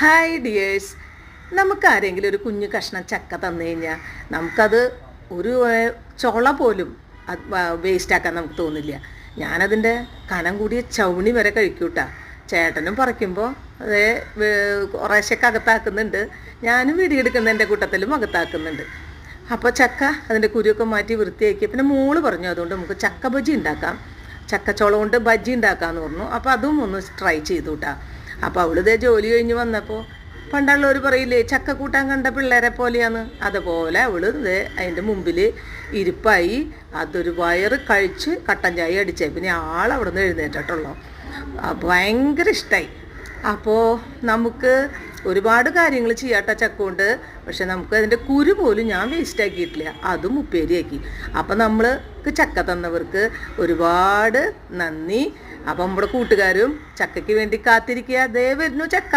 Hi dears. നമുക്ക് ആരെങ്കിലും ഒരു കുഞ്ഞു കഷ്ണം ചക്ക തന്നു കഴിഞ്ഞാൽ നമുക്കത് ഒരു ചുള പോലും അത് വേസ്റ്റാക്കാൻ നമുക്ക് തോന്നില്ല. ഞാനതിൻ്റെ കനം കൂടിയ ചവണി വരെ കഴിക്കൂട്ടാ. ചേട്ടനും പറിക്കുമ്പോൾ അതേ കുറേശ്ശൊക്കെ അകത്താക്കുന്നുണ്ട്, ഞാനും വീടിയെടുക്കുന്നതിൻ്റെ കൂട്ടത്തിലും അകത്താക്കുന്നുണ്ട്. അപ്പോൾ ചക്ക അതിൻ്റെ കുരുവൊക്കെ മാറ്റി വൃത്തിയാക്കി. പിന്നെ മോള് പറഞ്ഞു അതുകൊണ്ട് നമുക്ക് ചക്ക ബജ്ജി ഉണ്ടാക്കാം, ചക്കച്ചോളം കൊണ്ട് ബജ്ജി ഉണ്ടാക്കാമെന്ന് പറഞ്ഞു. അപ്പോൾ അതും ഒന്ന് ട്രൈ ചെയ്തു കേട്ടാ. അപ്പോൾ അവളിതേ ജോലി കഴിഞ്ഞ് വന്നപ്പോൾ പണ്ടുള്ളവർ പറയില്ലേ ചക്ക കൂട്ടാൻ കണ്ട പിള്ളേരെ പോലെയാണ്, അതുപോലെ അവൾ ഇതേ അതിൻ്റെ മുമ്പിൽ ഇരിപ്പായി അതൊരു വയറ് കഴിച്ച് കട്ടൻ ചായ അടിച്ചേ. പിന്നെ ആളവിടെ നിന്ന് എഴുന്നേറ്റിട്ടുള്ളൂ. ഭയങ്കര ഇഷ്ടമായി. അപ്പോൾ നമുക്ക് ഒരുപാട് കാര്യങ്ങൾ ചെയ്യാട്ടോ ചക്ക കൊണ്ട്. പക്ഷെ നമുക്ക് അതിൻ്റെ കുരു പോലും ഞാൻ വേസ്റ്റ് ആക്കിയിട്ടില്ല, അതും ഉപ്പേരിയാക്കി. അപ്പം നമ്മൾക്ക് ചക്ക തന്നവർക്ക് ഒരുപാട് നന്ദി. അപ്പം നമ്മുടെ കൂട്ടുകാരും ചക്കയ്ക്ക് വേണ്ടി കാത്തിരിക്കുക. ദേ വരുന്നു ചക്ക.